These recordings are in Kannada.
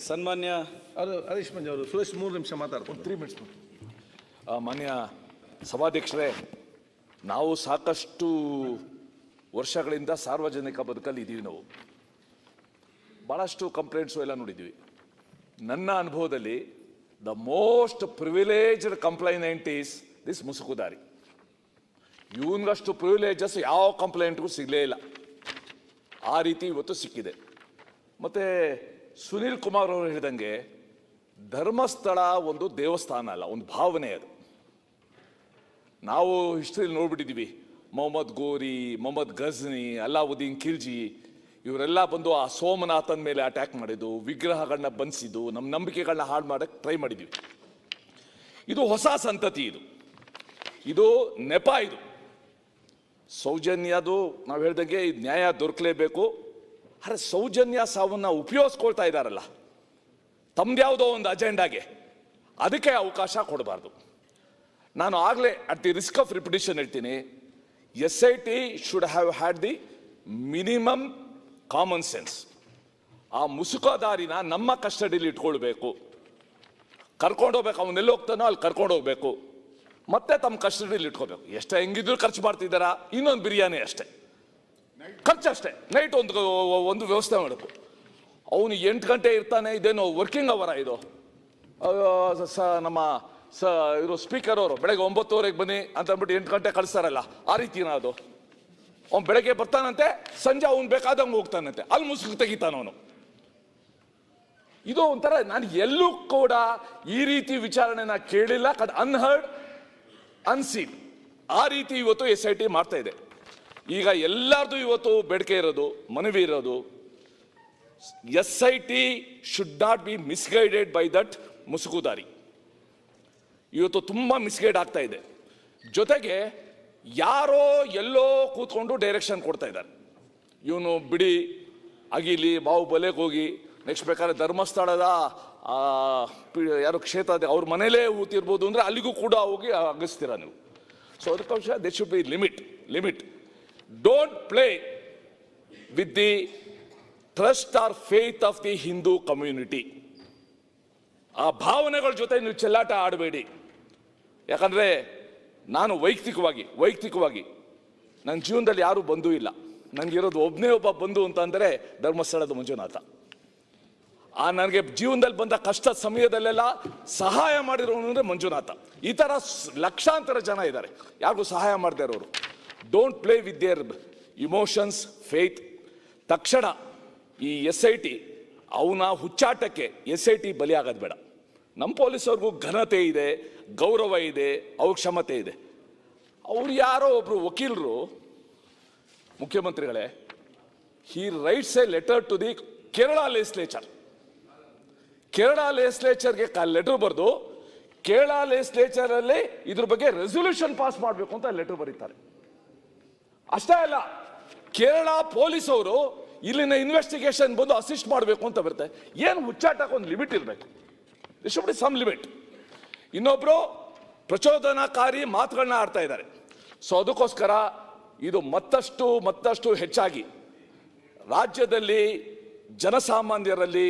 ಸನ್ಮಾನ್ಯ ಹರೀಶ್ ಮಂಜು ಅವರು ಸುರೇಶ್ 3 ನಿಮಿಷ ಮಾತಾಡ್ತಾರೆ. 3 ಮಿನಿಟ್ಸ್. ಮಾನ್ಯ ಸಭಾಧ್ಯಕ್ಷರೇ, ನಾವು ಸಾಕಷ್ಟು ವರ್ಷಗಳಿಂದ ಸಾರ್ವಜನಿಕ ಬದುಕಲ್ಲಿ ಇದ್ದೀವಿ. ನಾವು ಭಾಳಷ್ಟು ಕಂಪ್ಲೇಂಟ್ಸು ಎಲ್ಲ ನೋಡಿದ್ದೀವಿ. ನನ್ನ ಅನುಭವದಲ್ಲಿ the most privileged complainant is this ಮುಸುಕುದಾರಿ. ಇವನಿಗಷ್ಟು ಪ್ರಿವಿಲೇಜಸ್ ಯಾವ ಕಂಪ್ಲೇಂಟ್ಗೂ ಸಿಗಲೇ ಇಲ್ಲ. ಆ ರೀತಿ ಇವತ್ತು ಸಿಕ್ಕಿದೆ. ಮತ್ತು ಸುನೀಲ್ ಕುಮಾರ್ ಅವರು ಹೇಳಿದಂಗೆ ಧರ್ಮಸ್ಥಳ ಒಂದು ದೇವಸ್ಥಾನ ಅಲ್ಲ, ಒಂದು ಭಾವನೆ ಅದು. ನಾವು ಹಿಸ್ಟ್ರಿಯಲ್ಲಿ ನೋಡ್ಬಿಟ್ಟಿದ್ದೀವಿ. ಮೊಹಮ್ಮದ್ ಗೋರಿ, ಮೊಹಮ್ಮದ್ ಗಜ್ನಿ, ಅಲ್ಲಾವುದ್ದೀನ್ ಖಿಲ್ಜಿ ಇವರೆಲ್ಲ ಬಂದು ಆ ಸೋಮನಾಥನ ಮೇಲೆ ಅಟ್ಯಾಕ್ ಮಾಡಿದ್ದು, ವಿಗ್ರಹಗಳನ್ನ ಬಂಧಿಸಿದ್ದು, ನಮ್ಮ ನಂಬಿಕೆಗಳನ್ನ ಹಾಳು ಮಾಡೋಕ್ಕೆ ಟ್ರೈ ಮಾಡಿದ್ದೀವಿ. ಇದು ಹೊಸ ಸಂತತಿ. ಇದು ನೆಪ. ಇದು ಸೌಜನ್ಯದು ನಾವು ಹೇಳ್ದಂಗೆ ನ್ಯಾಯ ದೊರಕಲೇಬೇಕು. ಅರೆ ಸೌಜನ್ಯ ಸಾವನ್ನ ಉಪಯೋಗಿಸ್ಕೊಳ್ತಾ ಇದ್ದಾರಲ್ಲ ತಮ್ಮದ್ಯಾವುದೋ ಒಂದು ಅಜೆಂಡಾಗೆ, ಅದಕ್ಕೆ ಅವಕಾಶ ಕೊಡಬಾರ್ದು. ನಾನು ಆಗಲೇ at the risk of repetition ಹೇಳ್ತೀನಿ, SIT should have had the minimum common sense. ಆ ಮುಸುಕುದಾರಿನ ನಮ್ಮ ಕಸ್ಟಡಿಲಿ ಇಟ್ಕೊಳ್ಬೇಕು, ಕರ್ಕೊಂಡೋಗ್ಬೇಕು. ಅವನ್ನೆಲ್ಲ ಹೋಗ್ತಾನೋ ಅಲ್ಲಿ ಕರ್ಕೊಂಡೋಗ್ಬೇಕು, ಮತ್ತೆ ತಮ್ಮ ಕಸ್ಟಡಿಲಿ ಇಟ್ಕೋಬೇಕು. ಎಷ್ಟೇ ಹೆಂಗಿದ್ರು ಖರ್ಚು ಮಾಡ್ತಿದ್ದಾರಾ, ಇನ್ನೊಂದು ಬಿರಿಯಾನಿ ಅಷ್ಟೇ ಖರ್ಚು, ಅಷ್ಟೇ. ನೈಟ್ ಒಂದು ವ್ಯವಸ್ಥೆ ಮಾಡಬೇಕು. ಅವನು 8 ಗಂಟೆ ಇರ್ತಾನೆ, ಇದೇನು ವರ್ಕಿಂಗ್ ಅವರ ಇದು? ನಮ್ಮ ಇರೋ ಸ್ಪೀಕರ್ ಅವರು ಬೆಳಗ್ಗೆ 9:00 ಬನ್ನಿ ಅಂತ ಅಂದ್ಬಿಟ್ಟು 8 ಗಂಟೆ ಕಳಿಸ್ತಾರಲ್ಲ, ಆ ರೀತಿನ ಅದು? ಅವ್ನು ಬೆಳಗ್ಗೆ ಬರ್ತಾನಂತೆ, ಸಂಜೆ ಅವ್ನು ಬೇಕಾದಂಗೆ ಹೋಗ್ತಾನಂತೆ, ಅಲ್ಲಿ ಮುಸುಕು ತೆಗಿತಾನವನು. ಇದು ಒಂಥರ, ನಾನು ಎಲ್ಲೂ ಕೂಡ ಈ ರೀತಿ ವಿಚಾರಣೆನ ಕೇಳಿಲ್ಲ. Unheard, unseen. ಆ ರೀತಿ ಇವತ್ತು SIT ಮಾಡ್ತಾ ಇದೆ. ಈಗ ಎಲ್ಲರದು ಇವತ್ತು ಬೇಡಿಕೆ ಇರೋದು, ಮನವಿ ಇರೋದು, SIT should not be misguided by that ಮುಸುಕುದಾರಿ. ಇವತ್ತು ತುಂಬ ಮಿಸ್ಗೈಡ್ ಆಗ್ತಾ ಇದೆ. ಜೊತೆಗೆ ಯಾರೋ ಎಲ್ಲೋ ಕೂತ್ಕೊಂಡು ಡೈರೆಕ್ಷನ್ ಕೊಡ್ತಾ ಇದ್ದಾರೆ. ಇವನು ಬಿಡಿ ಅಗಿಲಿ ಬಾಹುಬಲೆಗೆ ಹೋಗಿ, ನೆಕ್ಸ್ಟ್ ಬೇಕಾದ್ರೆ ಧರ್ಮಸ್ಥಳದ ಯಾರು ಕ್ಷೇತ್ರ ಇದೆ ಅವ್ರ ಮನೇಲೇ ಊತಿರ್ಬೋದು ಅಂದರೆ ಅಲ್ಲಿಗೂ ಕೂಡ ಹೋಗಿ ಅಗಿಸ್ತೀರ ನೀವು. ಸೊ ಅದಕ್ಕೋಸ್ಕರ they should be limit. Don't play with the trust or faith of the Hindu community. ಆ ಭಾವನೆಗಳ ಜೊತೆ ನೀವು ಚೆಲ್ಲಾಟ ಆಡಬೇಡಿ. ಯಾಕಂದರೆ ನಾನು ವೈಯಕ್ತಿಕವಾಗಿ ನನ್ನ ಜೀವನದಲ್ಲಿ ಯಾರೂ ಬಂಧು ಇಲ್ಲ. ನನಗಿರೋದು ಒಬ್ಬನೇ ಒಬ್ಬ ಬಂಧು ಅಂತ ಅಂದರೆ ಧರ್ಮಸ್ಥಳದ ಮಂಜುನಾಥ. ನನಗೆ ಜೀವನದಲ್ಲಿ ಬಂದ ಕಷ್ಟ ಸಮಯದಲ್ಲೆಲ್ಲ ಸಹಾಯ ಮಾಡಿರೋನು ಅಂದರೆ ಮಂಜುನಾಥ. ಈ ಥರ ಲಕ್ಷಾಂತರ ಜನ ಇದ್ದಾರೆ ಯಾರಿಗೂ ಸಹಾಯ ಮಾಡದೇ ಇರೋರು. Don't play with their emotions, faith. ತಕ್ಷಣ ಈ SIT ಅವನ ಹುಚ್ಚಾಟಕ್ಕೆ SIT ಬಲಿಯಾಗೋದು ಬೇಡ. ನಮ್ಮ ಪೊಲೀಸವ್ರಿಗೂ ಘನತೆ ಇದೆ, ಗೌರವ ಇದೆ, ಅವ್ರ ಕ್ಷಮತೆ ಇದೆ. ಅವ್ರು ಯಾರೋ ಒಬ್ರು ವಕೀಲರು, ಮುಖ್ಯಮಂತ್ರಿಗಳೇ, he writes a letter to the Kerala legislature. Kerala ಲೆಜಿಸ್ಲೇಚರ್ಗೆ ಲೆಟರ್ ಬರೆದು ಕೇರಳ ಲೆಜಿಸ್ಲೇಚರಲ್ಲಿ ಇದ್ರ ಬಗ್ಗೆ ರೆಸೊಲ್ಯೂಷನ್ ಪಾಸ್ ಮಾಡಬೇಕು ಅಂತ ಲೆಟರ್ ಬರೀತಾರೆ. ಅಷ್ಟೇ ಅಲ್ಲ, ಕೇರಳ ಪೊಲೀಸ್ ಅವರು ಇಲ್ಲಿನ ಇನ್ವೆಸ್ಟಿಗೇಷನ್ ಬಂದು ಅಸಿಸ್ಟ್ ಮಾಡಬೇಕು ಅಂತ ಬರುತ್ತೆ. ಏನು ಹುಚ್ಚಾಟಕ್ಕೆ ಒಂದು ಲಿಮಿಟ್ ಇರಬೇಕು. This should be some limit. ಇನ್ನೊಬ್ರು ಪ್ರಚೋದನಾಕಾರಿ ಮಾತುಗಳನ್ನ ಆಡ್ತಾ ಇದ್ದಾರೆ. ಸೊ ಅದಕ್ಕೋಸ್ಕರ ಇದು ಮತ್ತಷ್ಟು ಹೆಚ್ಚಾಗಿ ರಾಜ್ಯದಲ್ಲಿ ಜನಸಾಮಾನ್ಯರಲ್ಲಿ,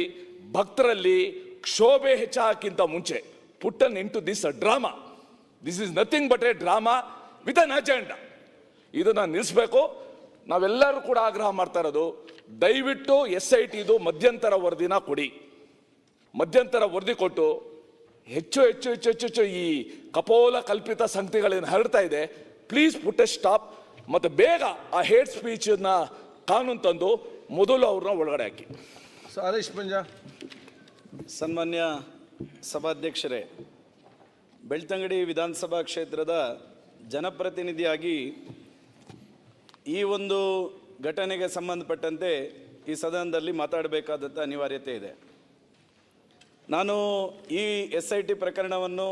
ಭಕ್ತರಲ್ಲಿ ಕ್ಷೋಭೆ ಹೆಚ್ಚಾಗಿಂತ ಮುಂಚೆ putting into this drama. This is nothing but a drama with an agenda. ಇದನ್ನು ನಿಲ್ಲಿಸಬೇಕು. ನಾವೆಲ್ಲರೂ ಕೂಡ ಆಗ್ರಹ ಮಾಡ್ತಾ ಇರೋದು, ದಯವಿಟ್ಟು SIT ಇದು ಮಧ್ಯಂತರ ವರದಿನ ಕೊಡಿ. ಮಧ್ಯಂತರ ವರದಿ ಕೊಟ್ಟು ಹೆಚ್ಚು ಈ ಕಪೋಲ ಕಲ್ಪಿತ ಸಂಗತಿಗಳೇನು ಹರಡ್ತಾ ಇದೆ, ಪ್ಲೀಸ್ ಪುಟ್ ಎ ಸ್ಟಾಪ್. ಮತ್ತು ಬೇಗ ಆ ಹೇಟ್ ಸ್ಪೀಚನ್ನ ಕಾನೂನು ತಂದು ಮೊದಲು ಅವ್ರನ್ನ ಒಳಗಡೆ ಹಾಕಿ. ಹರೀಶ್ ಮಂಜ. ಸನ್ಮಾನ್ಯ ಸಭಾಧ್ಯಕ್ಷರೇ, ಬೆಳ್ತಂಗಡಿ ವಿಧಾನಸಭಾ ಕ್ಷೇತ್ರದ ಜನಪ್ರತಿನಿಧಿಯಾಗಿ ಈ ಒಂದು ಘಟನೆಗೆ ಸಂಬಂಧಪಟ್ಟಂತೆ ಈ ಸದನದಲ್ಲಿ ಮಾತಾಡಬೇಕಾದಂಥ ಅನಿವಾರ್ಯತೆ ಇದೆ. ನಾನು ಈ SIT ಪ್ರಕರಣವನ್ನು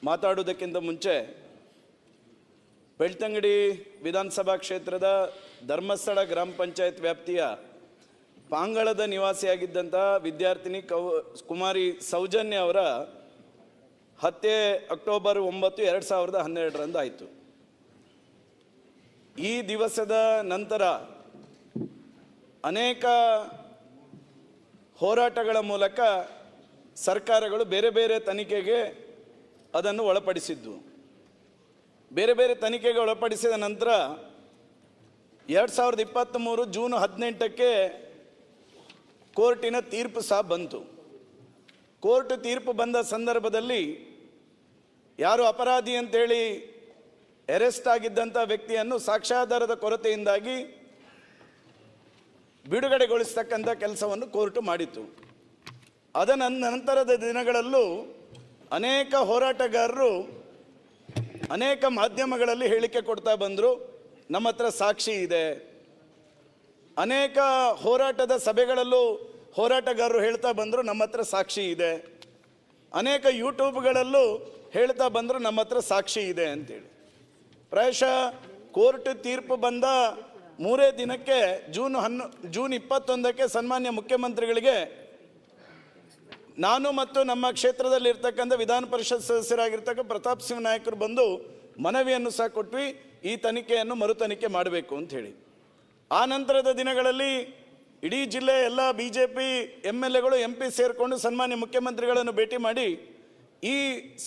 ಮಾತಾಡುವುದಕ್ಕಿಂತ ಮುಂಚೆ ಬೆಳ್ತಂಗಡಿ ವಿಧಾನಸಭಾ ಕ್ಷೇತ್ರದ ಧರ್ಮಸ್ಥಳ ಗ್ರಾಮ ಪಂಚಾಯತ್ ವ್ಯಾಪ್ತಿಯ ಪಾಂಗಳದ ನಿವಾಸಿಯಾಗಿದ್ದಂಥ ವಿದ್ಯಾರ್ಥಿನಿ ಕುಮಾರಿ ಸೌಜನ್ಯ ಅವರ ಹತ್ಯೆ ಅಕ್ಟೋಬರ್ 9, 2012 ಆಯಿತು. ಈ ದಿವಸದ ನಂತರ ಅನೇಕ ಹೋರಾಟಗಳ ಮೂಲಕ ಸರ್ಕಾರಗಳು ಬೇರೆ ಬೇರೆ ತನಿಖೆಗೆ ಅದನ್ನು ಒಳಪಡಿಸಿದ್ದು. ಬೇರೆ ಬೇರೆ ತನಿಖೆಗೆ ಒಳಪಡಿಸಿದ ನಂತರ 2023 ಜೂನ್ 18ಕ್ಕೆ ಕೋರ್ಟಿನ ತೀರ್ಪು ಸಹ ಬಂತು. ಕೋರ್ಟ್ ತೀರ್ಪು ಬಂದ ಸಂದರ್ಭದಲ್ಲಿ ಯಾರು ಅಪರಾಧಿ ಅಂತೇಳಿ ಅರೆಸ್ಟ್ ಆಗಿದ್ದಂಥ ವ್ಯಕ್ತಿಯನ್ನು ಸಾಕ್ಷ್ಯಾಧಾರದ ಕೊರತೆಯಿಂದಾಗಿ ಬಿಡುಗಡೆಗೊಳಿಸ್ತಕ್ಕಂಥ ಕೆಲಸವನ್ನು ಕೋರ್ಟ್ ಮಾಡಿತು. ಅದರ ನಂತರದ ದಿನಗಳಲ್ಲೂ ಅನೇಕ ಹೋರಾಟಗಾರರು ಅನೇಕ ಮಾಧ್ಯಮಗಳಲ್ಲಿ ಹೇಳಿಕೆ ಕೊಡ್ತಾ ಬಂದರು, ನಮ್ಮ ಹತ್ರ ಸಾಕ್ಷಿ ಇದೆ. ಅನೇಕ ಹೋರಾಟದ ಸಭೆಗಳಲ್ಲೂ ಹೋರಾಟಗಾರರು ಹೇಳ್ತಾ ಬಂದರು, ನಮ್ಮ ಹತ್ರ ಸಾಕ್ಷಿ ಇದೆ. ಅನೇಕ ಯೂಟ್ಯೂಬ್ಗಳಲ್ಲೂ ಹೇಳ್ತಾ ಬಂದರು, ನಮ್ಮ ಹತ್ರ ಸಾಕ್ಷಿ ಇದೆ ಅಂತೇಳಿ. ಪ್ರಾಯಶಃ ಕೋರ್ಟ್ ತೀರ್ಪು ಬಂದ 3 ದಿನಕ್ಕೆ ಜೂನ್ 21ಕ್ಕೆ ಸನ್ಮಾನ್ಯ ಮುಖ್ಯಮಂತ್ರಿಗಳಿಗೆ ನಾನು ಮತ್ತು ನಮ್ಮ ಕ್ಷೇತ್ರದಲ್ಲಿ ಇರ್ತಕ್ಕಂಥ ವಿಧಾನ ಪರಿಷತ್ ಸದಸ್ಯರಾಗಿರ್ತಕ್ಕ ಪ್ರತಾಪ್ ಸಿಂಹ ನಾಯಕರು ಬಂದು ಮನವಿಯನ್ನು ಸಹ ಕೊಟ್ವಿ, ಈ ತನಿಖೆಯನ್ನು ಮರು ತನಿಖೆ ಮಾಡಬೇಕು ಅಂತ ಹೇಳಿ. ಆ ನಂತರದ ದಿನಗಳಲ್ಲಿ ಇಡೀ ಜಿಲ್ಲೆ ಎಲ್ಲ BJP MLAಗಳು MP ಸೇರಿಕೊಂಡು ಸನ್ಮಾನ್ಯ ಮುಖ್ಯಮಂತ್ರಿಗಳನ್ನು ಭೇಟಿ ಮಾಡಿ ಈ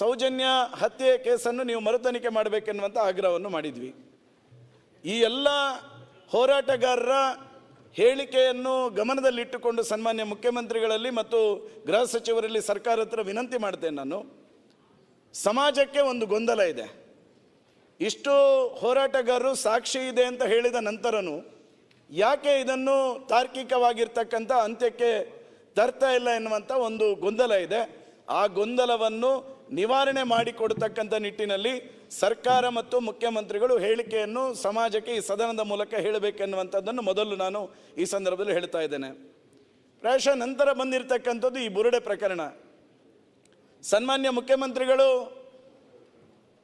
ಸೌಜನ್ಯ ಹತ್ಯೆ ಕೇಸನ್ನು ನೀವು ಮರು ತನಿಖೆ ಮಾಡಬೇಕೆನ್ನುವಂಥ ಆಗ್ರಹವನ್ನು ಮಾಡಿದ್ವಿ. ಈ ಎಲ್ಲ ಹೋರಾಟಗಾರರ ಹೇಳಿಕೆಯನ್ನು ಗಮನದಲ್ಲಿಟ್ಟುಕೊಂಡು ಸನ್ಮಾನ್ಯ ಮುಖ್ಯಮಂತ್ರಿಗಳಲ್ಲಿ ಮತ್ತು ಗೃಹ ಸಚಿವರಲ್ಲಿ ಸರ್ಕಾರ ಹತ್ರ ವಿನಂತಿ ಮಾಡ್ತೇನೆ. ನಾನು ಸಮಾಜಕ್ಕೆ ಒಂದು ಗೊಂದಲ ಇದೆ. ಇಷ್ಟು ಹೋರಾಟಗಾರರು ಸಾಕ್ಷಿ ಇದೆ ಅಂತ ಹೇಳಿದ ನಂತರನೂ ಯಾಕೆ ಇದನ್ನು ತಾರ್ಕಿಕವಾಗಿರ್ತಕ್ಕಂಥ ಅಂತ್ಯಕ್ಕೆ ತರ್ತಾ ಇಲ್ಲ ಎನ್ನುವಂಥ ಒಂದು ಗೊಂದಲ ಇದೆ. ಆ ಗೊಂದಲವನ್ನು ನಿವಾರಣೆ ಮಾಡಿಕೊಡ್ತಕ್ಕಂಥ ನಿಟ್ಟಿನಲ್ಲಿ ಸರ್ಕಾರ ಮತ್ತು ಮುಖ್ಯಮಂತ್ರಿಗಳು ಹೇಳಿಕೆಯನ್ನು ಸಮಾಜಕ್ಕೆ ಈ ಸದನದ ಮೂಲಕ ಹೇಳಬೇಕೆನ್ನುವಂಥದ್ದನ್ನು ಮೊದಲು ನಾನು ಈ ಸಂದರ್ಭದಲ್ಲಿ ಹೇಳ್ತಾ ಇದ್ದೇನೆ. ಪ್ರಾಯಶಃ ನಂತರ ಬಂದಿರತಕ್ಕಂಥದ್ದು ಈ ಬುರುಡೆ ಪ್ರಕರಣ. ಸನ್ಮಾನ್ಯ ಮುಖ್ಯಮಂತ್ರಿಗಳು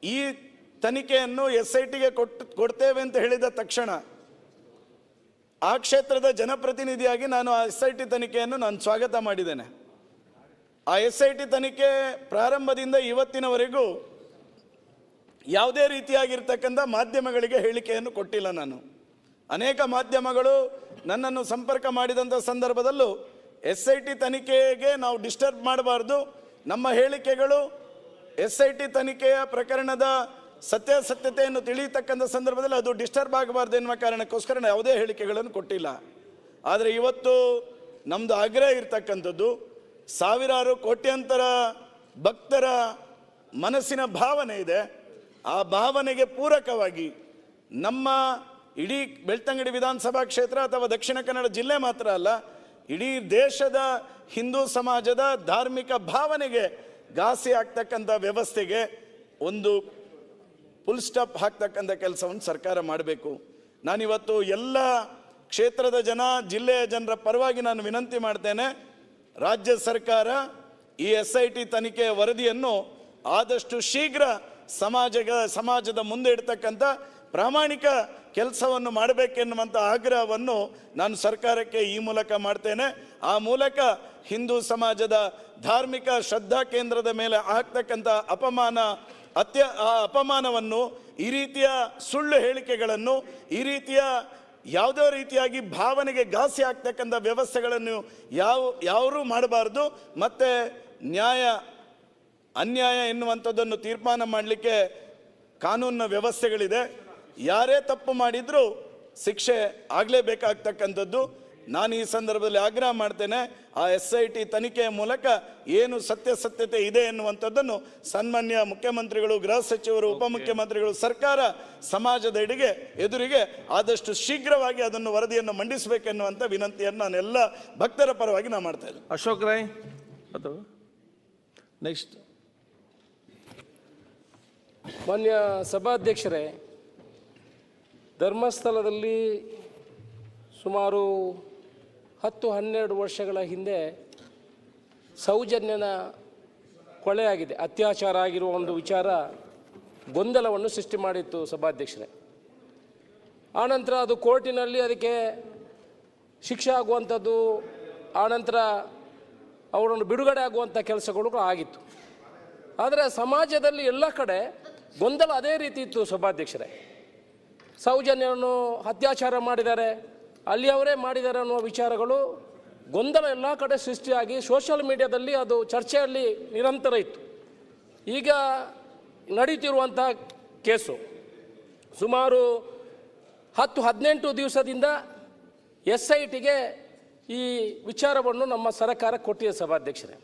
ಈ ತನಿಖೆಯನ್ನು SITಗೆ ಕೊಡ್ತೇವೆ ಅಂತ ಹೇಳಿದ ತಕ್ಷಣ ಆ ಕ್ಷೇತ್ರದ ಜನಪ್ರತಿನಿಧಿಯಾಗಿ ನಾನು ಆ SIT ತನಿಖೆಯನ್ನು ನಾನು ಸ್ವಾಗತ ಮಾಡಿದ್ದೇನೆ. ಆ SIT ತನಿಖೆ ಪ್ರಾರಂಭದಿಂದ ಇವತ್ತಿನವರೆಗೂ ಯಾವುದೇ ರೀತಿಯಾಗಿರ್ತಕ್ಕಂಥ ಮಾಧ್ಯಮಗಳಿಗೆ ಹೇಳಿಕೆಯನ್ನು ಕೊಟ್ಟಿಲ್ಲ. ನಾನು ಅನೇಕ ಮಾಧ್ಯಮಗಳು ನನ್ನನ್ನು ಸಂಪರ್ಕ ಮಾಡಿದಂಥ ಸಂದರ್ಭದಲ್ಲೂ SIT ತನಿಖೆಗೆ ನಾವು ಡಿಸ್ಟರ್ಬ್ ಮಾಡಬಾರ್ದು, ನಮ್ಮ ಹೇಳಿಕೆಗಳು SIT ತನಿಖೆಯ ಪ್ರಕರಣದ ಸತ್ಯಾಸತ್ಯತೆಯನ್ನು ತಿಳಿಯತಕ್ಕಂಥ ಸಂದರ್ಭದಲ್ಲಿ ಅದು ಡಿಸ್ಟರ್ಬ್ ಆಗಬಾರ್ದು ಎನ್ನುವ ಕಾರಣಕ್ಕೋಸ್ಕರ ಯಾವುದೇ ಹೇಳಿಕೆಗಳನ್ನು ಕೊಟ್ಟಿಲ್ಲ. ಆದರೆ ಇವತ್ತು ನಮ್ಮದು ಆಗ್ರಹ ಇರ್ತಕ್ಕಂಥದ್ದು, ಸಾವಿರಾರು ಕೋಟ್ಯಾಂತರ ಭಕ್ತರ ಮನಸ್ಸಿನ ಭಾವನೆ ಇದೆ. ಆ ಭಾವನೆಗೆ ಪೂರಕವಾಗಿ ನಮ್ಮ ಇಡೀ ಬೆಳ್ತಂಗಡಿ ವಿಧಾನಸಭಾ ಕ್ಷೇತ್ರ ಅಥವಾ ದಕ್ಷಿಣ ಕನ್ನಡ ಜಿಲ್ಲೆ ಮಾತ್ರ ಅಲ್ಲ, ಇಡೀ ದೇಶದ ಹಿಂದೂ ಸಮಾಜದ ಧಾರ್ಮಿಕ ಭಾವನೆಗೆ ಘಾಸಿ ಆಗ್ತಕ್ಕಂಥ ವ್ಯವಸ್ಥೆಗೆ ಒಂದು ಫುಲ್ ಸ್ಟಾಪ್ ಹಾಕ್ತಕ್ಕಂಥ ಕೆಲಸವನ್ನು ಸರ್ಕಾರ ಮಾಡಬೇಕು. ನಾನಿವತ್ತು ಎಲ್ಲ ಕ್ಷೇತ್ರದ ಜನ, ಜಿಲ್ಲೆಯ ಜನರ ಪರವಾಗಿ ನಾನು ವಿನಂತಿ ಮಾಡ್ತೇನೆ, ರಾಜ್ಯ ಸರ್ಕಾರ ಈ SIT ತನಿಖೆಯ ವರದಿಯನ್ನು ಆದಷ್ಟು ಶೀಘ್ರ ಸಮಾಜದ ಮುಂದೆ ಇಡ್ತಕ್ಕಂಥ ಪ್ರಾಮಾಣಿಕ ಕೆಲಸವನ್ನು ಮಾಡಬೇಕೆನ್ನುವಂಥ ಆಗ್ರಹವನ್ನು ನಾನು ಸರ್ಕಾರಕ್ಕೆ ಈ ಮೂಲಕ ಮಾಡ್ತೇನೆ. ಆ ಮೂಲಕ ಹಿಂದೂ ಸಮಾಜದ ಧಾರ್ಮಿಕ ಶ್ರದ್ಧಾ ಕೇಂದ್ರದ ಮೇಲೆ ಆಗ್ತಕ್ಕಂಥ ಅಪಮಾನವನ್ನು, ಈ ರೀತಿಯ ಸುಳ್ಳು ಹೇಳಿಕೆಗಳನ್ನು, ಈ ರೀತಿಯ ಯಾವುದೋ ರೀತಿಯಾಗಿ ಭಾವನೆಗೆ ಘಾಸಿ ಆಗ್ತಕ್ಕಂಥ ವ್ಯವಸ್ಥೆಗಳನ್ನು ಯಾರೂ ಮಾಡಬಾರ್ದು. ಮತ್ತು ನ್ಯಾಯ ಅನ್ಯಾಯ ಎನ್ನುವಂಥದ್ದನ್ನು ತೀರ್ಮಾನ ಮಾಡಲಿಕ್ಕೆ ಕಾನೂನಿನ ವ್ಯವಸ್ಥೆಗಳಿದೆ. ಯಾರೇ ತಪ್ಪು ಮಾಡಿದರೂ ಶಿಕ್ಷೆ ಆಗಲೇಬೇಕಾಗ್ತಕ್ಕಂಥದ್ದು. ನಾನು ಈ ಸಂದರ್ಭದಲ್ಲಿ ಆಗ್ರಹ ಮಾಡ್ತೇನೆ, ಆ SIT ತನಿಖೆಯ ಮೂಲಕ ಏನು ಸತ್ಯಾಸತ್ಯತೆ ಇದೆ ಎನ್ನುವಂಥದ್ದನ್ನು ಸನ್ಮಾನ್ಯ ಮುಖ್ಯಮಂತ್ರಿಗಳು, ಗೃಹ ಸಚಿವರು, ಉಪಮುಖ್ಯಮಂತ್ರಿಗಳು, ಸರ್ಕಾರ ಸಮಾಜದ ಎದುರಿಗೆ ಆದಷ್ಟು ಶೀಘ್ರವಾಗಿ ಅದನ್ನು ವರದಿಯನ್ನು ಮಂಡಿಸಬೇಕೆನ್ನುವಂಥ ವಿನಂತಿಯನ್ನು ನಾನು ಎಲ್ಲ ಭಕ್ತರ ಪರವಾಗಿ ನಾನು ಮಾಡ್ತಾ ಇದ್ದೇನೆ. ಅಶೋಕ್ ರೈ ಅಥವಾ ನೆಕ್ಸ್ಟ್. ಮಾನ್ಯ ಸಭಾಧ್ಯಕ್ಷರೇ, ಧರ್ಮಸ್ಥಳದಲ್ಲಿ ಸುಮಾರು 10-12 ವರ್ಷಗಳ ಹಿಂದೆ ಸೌಜನ್ಯನ ಕೊಲೆಯಾಗಿದೆ, ಅತ್ಯಾಚಾರ ಆಗಿರುವ ಒಂದು ವಿಚಾರ ಗೊಂದಲವನ್ನು ಸೃಷ್ಟಿ ಮಾಡಿತ್ತು ಸಭಾಧ್ಯಕ್ಷರೇ. ಆನಂತರ ಅದು ಕೋರ್ಟಿನಲ್ಲಿ ಅದಕ್ಕೆ ಶಿಕ್ಷೆ ಆಗುವಂಥದ್ದು, ಆನಂತರ ಅವರನ್ನು ಬಿಡುಗಡೆ ಆಗುವಂಥ ಕೆಲಸಗಳು ಆಗಿತ್ತು. ಆದರೆ ಸಮಾಜದಲ್ಲಿ ಎಲ್ಲ ಕಡೆ ಗೊಂದಲ ಅದೇ ರೀತಿ ಇತ್ತು ಸಭಾಧ್ಯಕ್ಷರೇ. ಸೌಜನ್ಯವನ್ನು ಅತ್ಯಾಚಾರ ಮಾಡಿದ್ದಾರೆ, ಅಲ್ಲಿ ಅವರೇ ಮಾಡಿದ್ದಾರೆ ಅನ್ನುವ ವಿಚಾರಗಳು ಗೊಂದಲ ಎಲ್ಲ ಕಡೆ ಸೃಷ್ಟಿಯಾಗಿ ಸೋಷಿಯಲ್ ಮೀಡಿಯಾದಲ್ಲಿ ಅದು ಚರ್ಚೆಯಲ್ಲಿ ನಿರಂತರ ಇತ್ತು. ಈಗ ನಡೀತಿರುವಂಥ ಕೇಸು ಸುಮಾರು 10-18 ದಿವಸದಿಂದ SITಗೆ ಈ ವಿಚಾರವನ್ನು ನಮ್ಮ ಸರ್ಕಾರ ಕೊಟ್ಟಿದೆ ಸಭಾಧ್ಯಕ್ಷರೇ.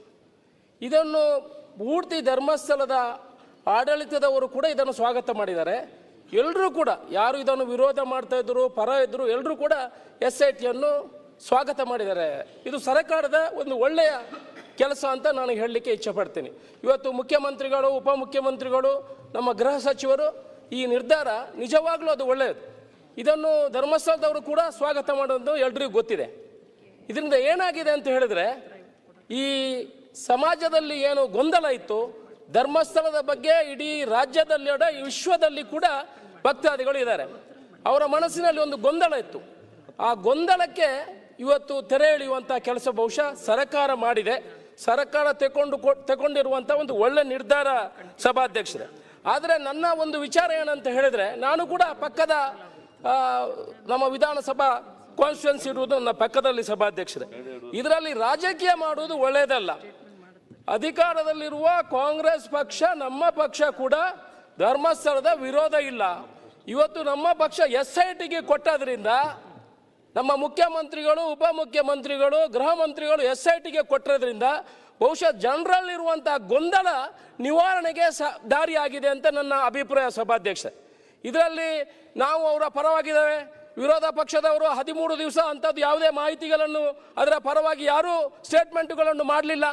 ಇದನ್ನು ಪೂರ್ತಿ ಧರ್ಮಸ್ಥಳದ ಆಡಳಿತದವರು ಕೂಡ ಇದನ್ನು ಸ್ವಾಗತ ಮಾಡಿದ್ದಾರೆ. ಎಲ್ಲರೂ ಕೂಡ ಯಾರು ಇದನ್ನು ವಿರೋಧ ಮಾಡ್ತಾ ಇದ್ದರು, ಪರ ಇದ್ದರು, ಎಲ್ಲರೂ ಕೂಡ SITಯನ್ನು ಸ್ವಾಗತ ಮಾಡಿದ್ದಾರೆ. ಇದು ಸರ್ಕಾರದ ಒಂದು ಒಳ್ಳೆಯ ಕೆಲಸ ಅಂತ ನಾನು ಹೇಳಲಿಕ್ಕೆ ಇಚ್ಛೆಪಡ್ತೀನಿ. ಇವತ್ತು ಮುಖ್ಯಮಂತ್ರಿಗಳು, ಉಪಮುಖ್ಯಮಂತ್ರಿಗಳು, ನಮ್ಮ ಗೃಹ ಸಚಿವರು ಈ ನಿರ್ಧಾರ ನಿಜವಾಗ್ಲೂ ಅದು ಒಳ್ಳೆಯದು. ಇದನ್ನು ಧರ್ಮಸ್ಥಳದವರು ಕೂಡ ಸ್ವಾಗತ ಮಾಡೋದು ಎಲ್ರಿಗೂ ಗೊತ್ತಿದೆ. ಇದರಿಂದ ಏನಾಗಿದೆ ಅಂತ ಹೇಳಿದ್ರೆ, ಈ ಸಮಾಜದಲ್ಲಿ ಏನು ಗೊಂದಲ ಇತ್ತು ಧರ್ಮಸ್ಥಳದ ಬಗ್ಗೆ, ಇಡೀ ರಾಜ್ಯದಲ್ಲಿ ವಿಶ್ವದಲ್ಲಿ ಕೂಡ ಭಕ್ತಾದಿಗಳು ಇದ್ದಾರೆ. ಅವರ ಮನಸ್ಸಿನಲ್ಲಿ ಒಂದು ಗೊಂದಲ ಇತ್ತು. ಆ ಗೊಂದಲಕ್ಕೆ ಇವತ್ತು ತೆರೆ ಎಳೆಯುವಂಥ ಕೆಲಸ ಬಹುಶಃ ಸರ್ಕಾರ ಮಾಡಿದೆ. ಸರ್ಕಾರ ತಗೊಂಡಿರುವಂಥ ಒಂದು ಒಳ್ಳೆ ನಿರ್ಧಾರ ಸಭಾಧ್ಯಕ್ಷರೇ. ಆದರೆ ನನ್ನ ಒಂದು ವಿಚಾರ ಏನಂತ ಹೇಳಿದ್ರೆ, ನಾನು ಕೂಡ ಪಕ್ಕದ ನಮ್ಮ ವಿಧಾನಸಭಾ ಕಾನ್ಸ್ಟಿಟ್ಯೂನ್ಸಿ ಇರುವುದು ನನ್ನ ಪಕ್ಕದಲ್ಲಿ ಸಭಾಧ್ಯಕ್ಷರೇ. ಇದರಲ್ಲಿ ರಾಜಕೀಯ ಮಾಡುವುದು ಒಳ್ಳೆಯದಲ್ಲ. ಅಧಿಕಾರದಲ್ಲಿರುವ ಕಾಂಗ್ರೆಸ್ ಪಕ್ಷ, ನಮ್ಮ ಪಕ್ಷ ಕೂಡ ಧರ್ಮಸ್ಥಳದ ವಿರೋಧ ಇಲ್ಲ. ಇವತ್ತು ನಮ್ಮ ಪಕ್ಷ SITಗೆ ಕೊಟ್ಟದ್ರಿಂದ ನಮ್ಮ ಮುಖ್ಯಮಂತ್ರಿಗಳು, ಉಪಮುಖ್ಯಮಂತ್ರಿಗಳು, ಗೃಹ ಮಂತ್ರಿಗಳು SITಗೆ ಕೊಟ್ಟಿರೋದ್ರಿಂದ ಬಹುಶಃ ಜನರಲ್ಲಿರುವಂತಹ ಗೊಂದಲ ನಿವಾರಣೆಗೆ ದಾರಿಯಾಗಿದೆ ಅಂತ ನನ್ನ ಅಭಿಪ್ರಾಯ ಸಭಾಧ್ಯಕ್ಷ. ಇದರಲ್ಲಿ ನಾವು ಅವರ ಪರವಾಗಿದ್ದೇವೆ, ವಿರೋಧ ಪಕ್ಷದವರು 13 ದಿವಸ ಅಂಥದ್ದು ಯಾವುದೇ ಮಾಹಿತಿಗಳನ್ನು ಅದರ ಪರವಾಗಿ ಯಾರೂ ಸ್ಟೇಟ್ಮೆಂಟ್ಗಳನ್ನು ಮಾಡಲಿಲ್ಲ.